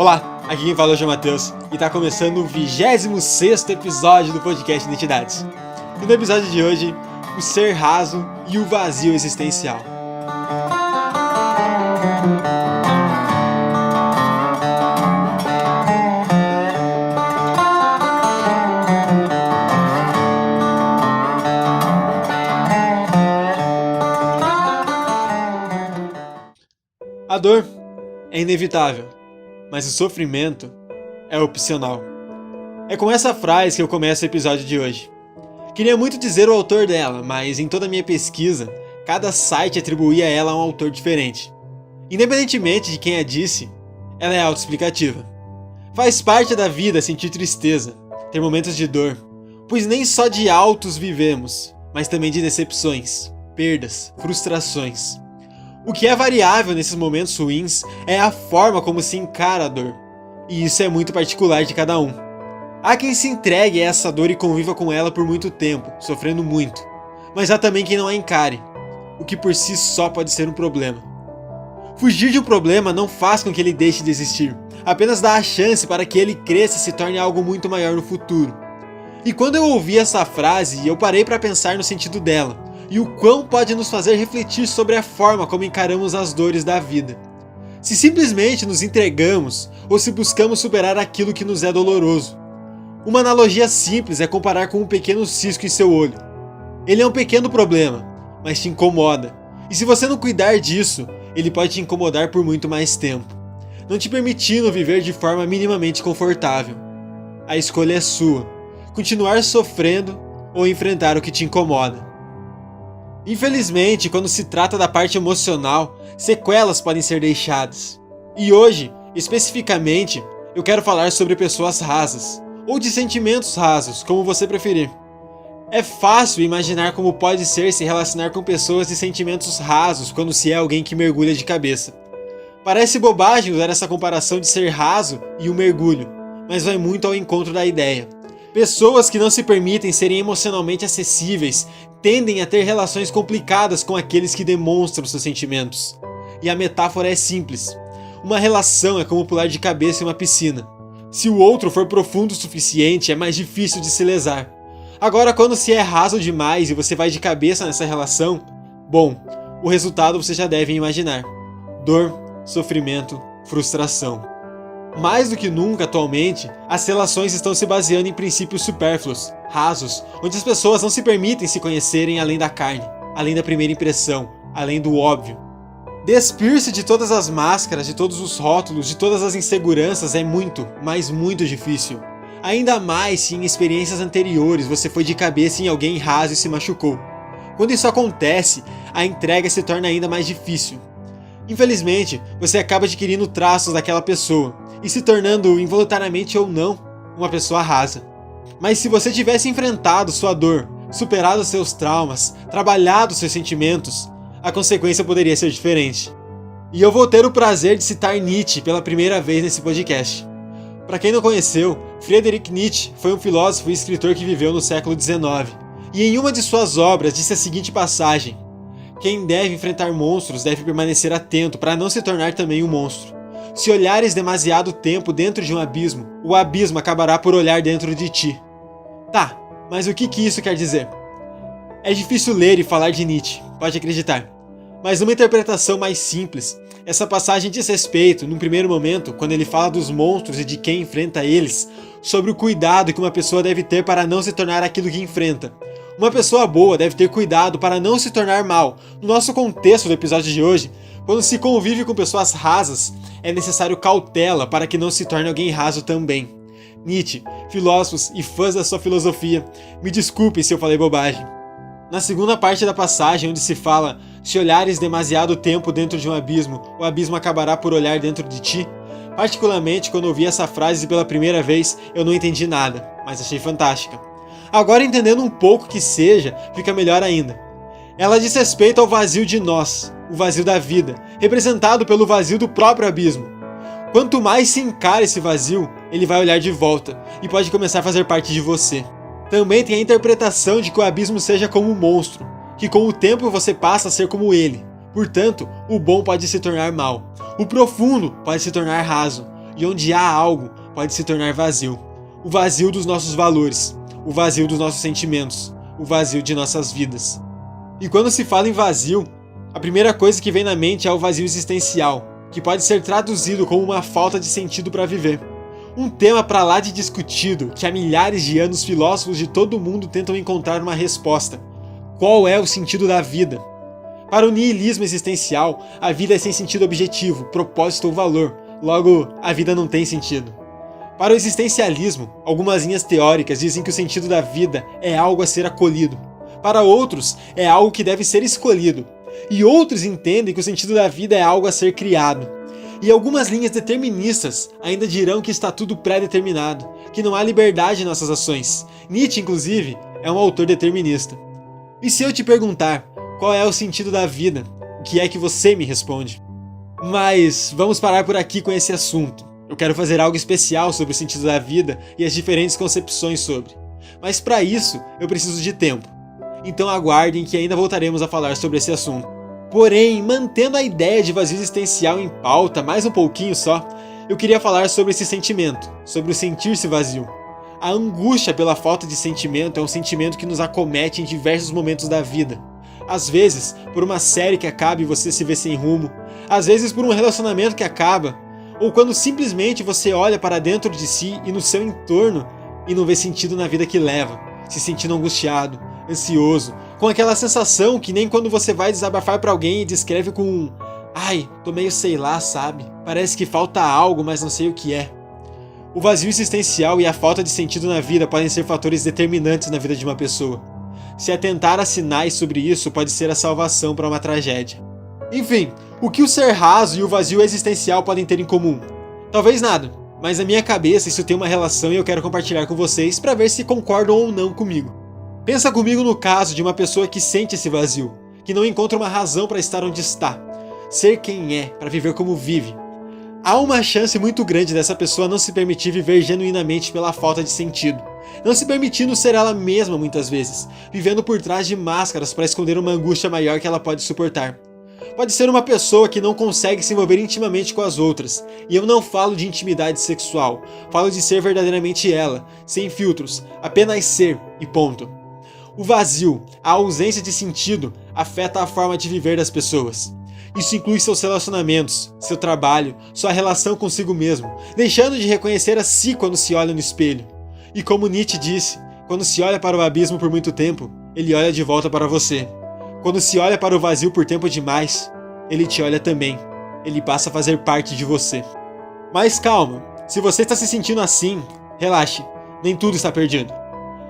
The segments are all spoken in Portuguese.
Olá, aqui quem fala é o João Matheus e está começando o 26º episódio do podcast Identidades. E no episódio de hoje, o ser raso e o vazio existencial. A dor é inevitável, mas o sofrimento é opcional. É com essa frase que eu começo o episódio de hoje. Queria muito dizer o autor dela, mas em toda a minha pesquisa, cada site atribuía ela a um autor diferente. Independentemente de quem a disse, ela é autoexplicativa. Faz parte da vida sentir tristeza, ter momentos de dor, pois nem só de altos vivemos, mas também de decepções, perdas, frustrações. O que é variável nesses momentos ruins é a forma como se encara a dor, e isso é muito particular de cada um. Há quem se entregue a essa dor e conviva com ela por muito tempo, sofrendo muito, mas há também quem não a encare, o que por si só pode ser um problema. Fugir de um problema não faz com que ele deixe de existir, apenas dá a chance para que ele cresça e se torne algo muito maior no futuro. E quando eu ouvi essa frase, eu parei para pensar no sentido dela, e o quão pode nos fazer refletir sobre a forma como encaramos as dores da vida. Se simplesmente nos entregamos ou se buscamos superar aquilo que nos é doloroso. Uma analogia simples é comparar com um pequeno cisco em seu olho. Ele é um pequeno problema, mas te incomoda. E se você não cuidar disso, ele pode te incomodar por muito mais tempo, não te permitindo viver de forma minimamente confortável. A escolha é sua: continuar sofrendo ou enfrentar o que te incomoda. Infelizmente, quando se trata da parte emocional, sequelas podem ser deixadas. E hoje, especificamente, eu quero falar sobre pessoas rasas, ou de sentimentos rasos, como você preferir. É fácil imaginar como pode ser se relacionar com pessoas de sentimentos rasos quando se é alguém que mergulha de cabeça. Parece bobagem usar essa comparação de ser raso e o mergulho, mas vai muito ao encontro da ideia. Pessoas que não se permitem serem emocionalmente acessíveis tendem a ter relações complicadas com aqueles que demonstram seus sentimentos. E a metáfora é simples. Uma relação é como pular de cabeça em uma piscina. Se o outro for profundo o suficiente, é mais difícil de se lesar. Agora, quando se é raso demais e você vai de cabeça nessa relação, bom, o resultado você já deve imaginar: dor, sofrimento, frustração. Mais do que nunca atualmente, as relações estão se baseando em princípios supérfluos, rasos, onde as pessoas não se permitem se conhecerem além da carne, além da primeira impressão, além do óbvio. Despir-se de todas as máscaras, de todos os rótulos, de todas as inseguranças é muito, mas muito difícil. Ainda mais se em experiências anteriores você foi de cabeça em alguém raso e se machucou. Quando isso acontece, a entrega se torna ainda mais difícil. Infelizmente, você acaba adquirindo traços daquela pessoa e se tornando, involuntariamente ou não, uma pessoa rasa. Mas se você tivesse enfrentado sua dor, superado seus traumas, trabalhado seus sentimentos, a consequência poderia ser diferente. E eu vou ter o prazer de citar Nietzsche pela primeira vez nesse podcast. Para quem não conheceu, Friedrich Nietzsche foi um filósofo e escritor que viveu no século XIX, e em uma de suas obras disse a seguinte passagem: quem deve enfrentar monstros deve permanecer atento para não se tornar também um monstro. Se olhares demasiado tempo dentro de um abismo, o abismo acabará por olhar dentro de ti. Tá, mas o que isso quer dizer? É difícil ler e falar de Nietzsche, pode acreditar. Mas numa interpretação mais simples, essa passagem diz respeito, num primeiro momento, quando ele fala dos monstros e de quem enfrenta eles, sobre o cuidado que uma pessoa deve ter para não se tornar aquilo que enfrenta. Uma pessoa boa deve ter cuidado para não se tornar mal. No nosso contexto do episódio de hoje, quando se convive com pessoas rasas, é necessário cautela para que não se torne alguém raso também. Nietzsche, filósofos e fãs da sua filosofia, me desculpem se eu falei bobagem. Na segunda parte da passagem, onde se fala: se olhares demasiado tempo dentro de um abismo, o abismo acabará por olhar dentro de ti. Particularmente, quando ouvi essa frase pela primeira vez, eu não entendi nada, mas achei fantástica. Agora, entendendo um pouco que seja, fica melhor ainda. Ela diz respeito ao vazio de nós, o vazio da vida, representado pelo vazio do próprio abismo. Quanto mais se encara esse vazio, ele vai olhar de volta e pode começar a fazer parte de você. Também tem a interpretação de que o abismo seja como um monstro, que com o tempo você passa a ser como ele. Portanto, o bom pode se tornar mal, o profundo pode se tornar raso, e onde há algo, pode se tornar vazio. O vazio dos nossos valores, o vazio dos nossos sentimentos, o vazio de nossas vidas. E quando se fala em vazio, a primeira coisa que vem na mente é o vazio existencial, que pode ser traduzido como uma falta de sentido para viver. Um tema para lá de discutido, que há milhares de anos filósofos de todo o mundo tentam encontrar uma resposta. Qual é o sentido da vida? Para o niilismo existencial, a vida é sem sentido objetivo, propósito ou valor, logo, a vida não tem sentido. Para o existencialismo, algumas linhas teóricas dizem que o sentido da vida é algo a ser acolhido. Para outros, é algo que deve ser escolhido. E outros entendem que o sentido da vida é algo a ser criado. E algumas linhas deterministas ainda dirão que está tudo pré-determinado, que não há liberdade em nossas ações. Nietzsche, inclusive, é um autor determinista. E se eu te perguntar qual é o sentido da vida, o que é que você me responde? Mas vamos parar por aqui com esse assunto. Eu quero fazer algo especial sobre o sentido da vida e as diferentes concepções sobre. Mas para isso, eu preciso de tempo. Então aguardem que ainda voltaremos a falar sobre esse assunto. Porém, mantendo a ideia de vazio existencial em pauta mais um pouquinho só, eu queria falar sobre esse sentimento, sobre o sentir-se vazio. A angústia pela falta de sentimento é um sentimento que nos acomete em diversos momentos da vida. Às vezes, por uma série que acaba e você se vê sem rumo, às vezes por um relacionamento que acaba, ou quando simplesmente você olha para dentro de si e no seu entorno e não vê sentido na vida que leva, se sentindo angustiado, ansioso, com aquela sensação que nem quando você vai desabafar pra alguém e descreve com um "ai, tô meio sei lá, sabe? Parece que falta algo, mas não sei o que é". O vazio existencial e a falta de sentido na vida podem ser fatores determinantes na vida de uma pessoa. Se atentar a sinais sobre isso pode ser a salvação para uma tragédia. Enfim, o que o ser raso e o vazio existencial podem ter em comum? Talvez nada, mas na minha cabeça isso tem uma relação e eu quero compartilhar com vocês para ver se concordam ou não comigo. Pensa comigo no caso de uma pessoa que sente esse vazio, que não encontra uma razão para estar onde está, ser quem é, para viver como vive. Há uma chance muito grande dessa pessoa não se permitir viver genuinamente pela falta de sentido, não se permitindo ser ela mesma muitas vezes, vivendo por trás de máscaras para esconder uma angústia maior que ela pode suportar. Pode ser uma pessoa que não consegue se envolver intimamente com as outras, e eu não falo de intimidade sexual, falo de ser verdadeiramente ela, sem filtros, apenas ser e ponto. O vazio, a ausência de sentido, afeta a forma de viver das pessoas. Isso inclui seus relacionamentos, seu trabalho, sua relação consigo mesmo, deixando de reconhecer a si quando se olha no espelho. E como Nietzsche disse, quando se olha para o abismo por muito tempo, ele olha de volta para você. Quando se olha para o vazio por tempo demais, ele te olha também. Ele passa a fazer parte de você. Mas calma, se você está se sentindo assim, relaxe, nem tudo está perdido.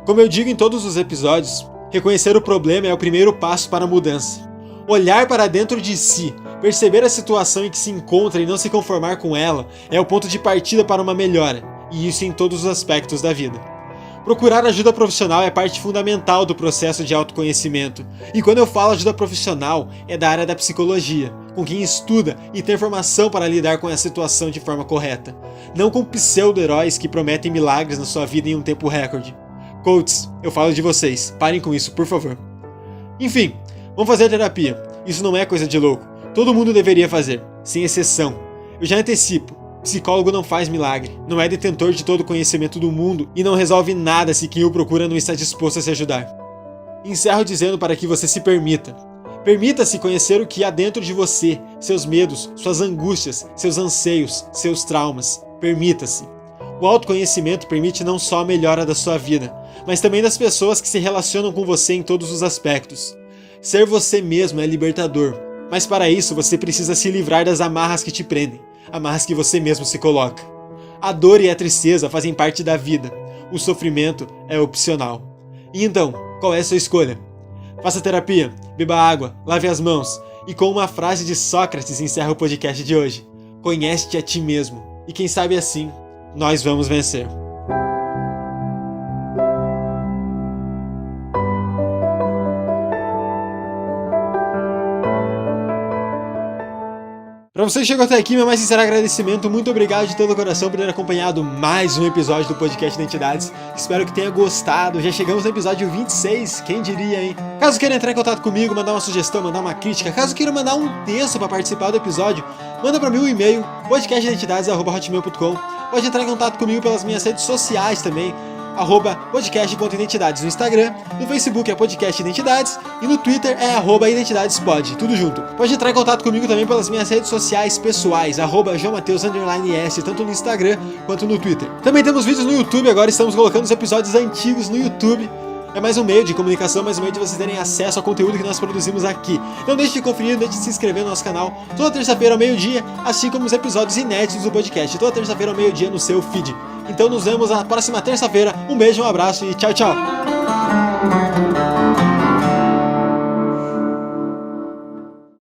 Como eu digo em todos os episódios, reconhecer o problema é o primeiro passo para a mudança. Olhar para dentro de si, perceber a situação em que se encontra e não se conformar com ela é o ponto de partida para uma melhora, e isso em todos os aspectos da vida. Procurar ajuda profissional é parte fundamental do processo de autoconhecimento, e quando eu falo ajuda profissional, é da área da psicologia, com quem estuda e tem formação para lidar com a situação de forma correta, não com pseudo-heróis que prometem milagres na sua vida em um tempo recorde. Coaches, eu falo de vocês, parem com isso, por favor. Enfim, vamos fazer terapia. Isso não é coisa de louco. Todo mundo deveria fazer, sem exceção. Eu já antecipo. Psicólogo não faz milagre, não é detentor de todo o conhecimento do mundo e não resolve nada se quem o procura não está disposto a se ajudar. Encerro dizendo para que você se permita. Permita-se conhecer o que há dentro de você, seus medos, suas angústias, seus anseios, seus traumas. Permita-se. O autoconhecimento permite não só a melhora da sua vida, mas também das pessoas que se relacionam com você em todos os aspectos. Ser você mesmo é libertador, mas para isso você precisa se livrar das amarras que te prendem, amarras que você mesmo se coloca. A dor e a tristeza fazem parte da vida, o sofrimento é opcional. E então, qual é a sua escolha? Faça terapia, beba água, lave as mãos e com uma frase de Sócrates encerra o podcast de hoje. Conhece-te a ti mesmo e quem sabe assim, nós vamos vencer. Para você que chegou até aqui, meu mais sincero agradecimento, muito obrigado de todo o coração por ter acompanhado mais um episódio do podcast Identidades. Espero que tenha gostado, já chegamos no episódio 26, quem diria, hein? Caso queira entrar em contato comigo, mandar uma sugestão, mandar uma crítica, caso queira mandar um texto para participar do episódio, manda para mim um e-mail, podcastidentidades@hotmail.com. Pode entrar em contato comigo pelas minhas redes sociais também, @podcast.identidades no Instagram, no Facebook é Podcast Identidades e no Twitter é @identidadespod, tudo junto. Pode entrar em contato comigo também pelas minhas redes sociais pessoais, @joamateus_s, tanto no Instagram quanto no Twitter. Também temos vídeos no YouTube, agora estamos colocando os episódios antigos no YouTube. É mais um meio de comunicação, mais um meio de vocês terem acesso ao conteúdo que nós produzimos aqui. Não deixe de conferir, não deixe de se inscrever no nosso canal toda terça-feira ao meio-dia, assim como os episódios inéditos do podcast, toda terça-feira ao meio-dia no seu feed. Então nos vemos na próxima terça-feira. Um beijo, um abraço e tchau, tchau!